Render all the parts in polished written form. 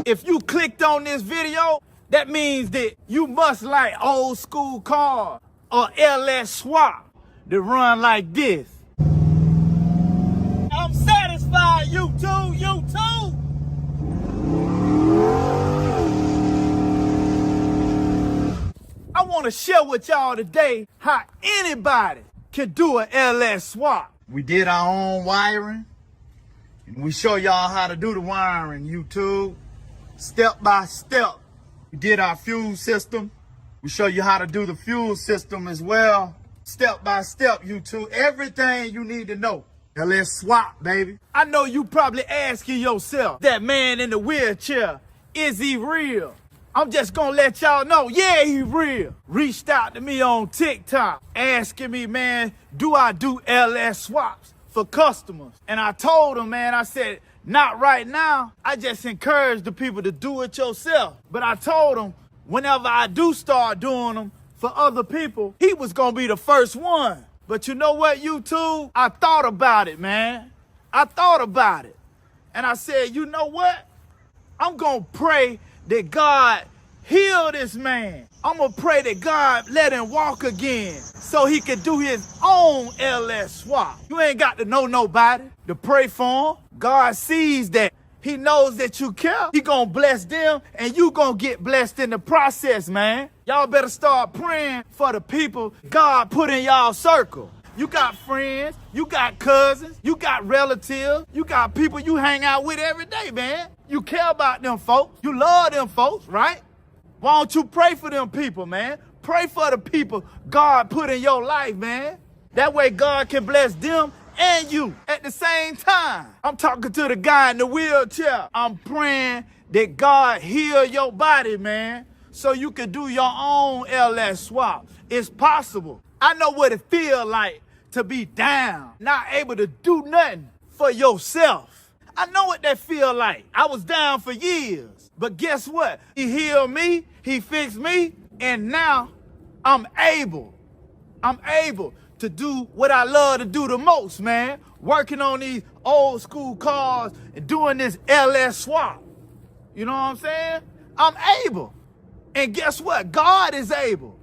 If you clicked on this video, that means that you must like old school cars or LS swap that run like this. I'm satisfied, you too, you too. I want to share with y'all today how anybody can do an LS swap. We did our own wiring, and we show y'all how to do the wiring, YouTube, step by step. We did our fuel system. We show you how to do the fuel system as well, step by step, YouTube. Everything you need to know. Now let's swap, baby. I know you probably asking yourself, that man in the wheelchair, is he real? I'm just gonna let y'all know, yeah, he real. Reached out to me on TikTok, asking me, man, do I do LS swaps for customers? And I told him, man, I said, not right now. I just encourage the people to do it yourself. But I told him, whenever I do start doing them for other people, he was gonna be the first one. But you know what, YouTube? I thought about it, man. I thought about it. And I said, you know what? I'm gonna pray that God heal this man. I'm gonna pray that God let him walk again so he can do his own LS swap. You ain't got to know nobody to pray for him. God sees that. He knows that you care. He gonna bless them and you gonna get blessed in the process, man. Y'all better start praying for the people God put in y'all circle. You got friends, you got cousins, you got relatives, you got people you hang out with every day, man. You care about them folks. You love them folks, right? Why don't you pray for them people, man? Pray for the people God put in your life, man. That way God can bless them and you at the same time. I'm talking to the guy in the wheelchair. I'm praying that God heal your body, man, so you can do your own LS swap. It's possible. I know what it feels like to be down, not able to do nothing for yourself. I know what that feel like. I was down for years, but guess what? He healed me, he fixed me, and now I'm able to do what I love to do the most, man. Working on these old school cars and doing this LS swap. You know what I'm saying? I'm able. And guess what? God is able.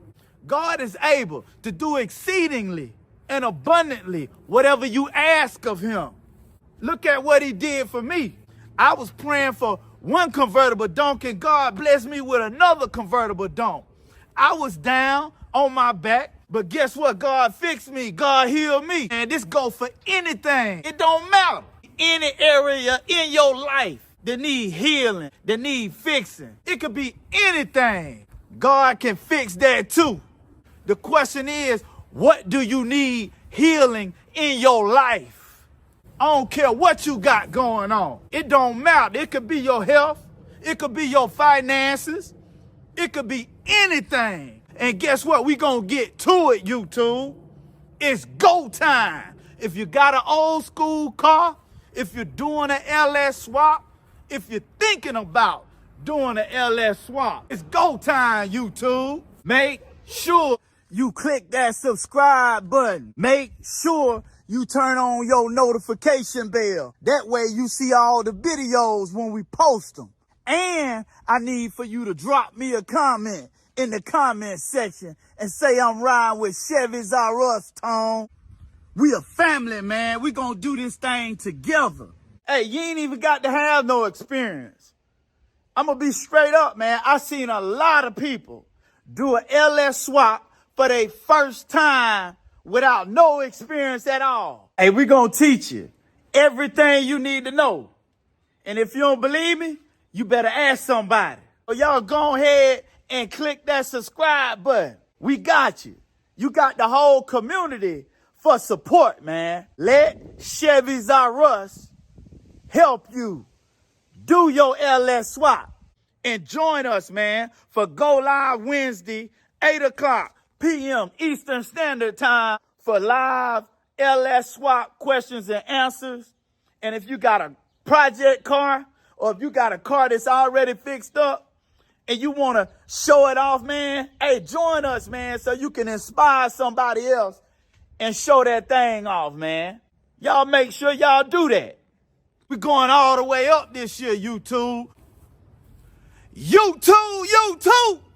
God is able to do exceedingly and abundantly whatever you ask of him. Look at what he did for me. I was praying for one convertible donk and God blessed me with another convertible donk. I was down on my back, but guess what? God fixed me. God healed me. And this go for anything. It don't matter. Any area in your life that need healing, that need fixing. It could be anything. God can fix that too. The question is, what do you need healing in your life? I don't care what you got going on. It don't matter. It could be your health. It could be your finances. It could be anything. And guess what? We gonna get to it, YouTube. It's go time. If you got an old school car, if you're doing an LS swap, if you're thinking about doing an LS swap, it's go time, YouTube. Make sure you click that subscribe button. Make sure you turn on your notification bell. That way you see all the videos when we post them. And I need for you to drop me a comment in the comment section and say I'm riding with Chevy's R Us, Tone. We a family, man. We gonna do this thing together. Hey, you ain't even got to have no experience. I'm gonna be straight up, man. I seen a lot of people do an LS swap for their first time without no experience at all. Hey, we gonna teach you everything you need to know. And if you don't believe me, you better ask somebody. So y'all go ahead and click that subscribe button. We got you. You got the whole community for support, man. Let Chevy's R Us help you do your LS swap. And join us, man, for Go Live Wednesday, 8 o'clock p.m. Eastern Standard Time for live LS swap questions and answers. And if you got a project car or if you got a car that's already fixed up and you want to show it off, man, hey, join us, man, so you can inspire somebody else and show that thing off, man. Y'all make sure y'all do that. We're going all the way up this year, YouTube. You too, you too.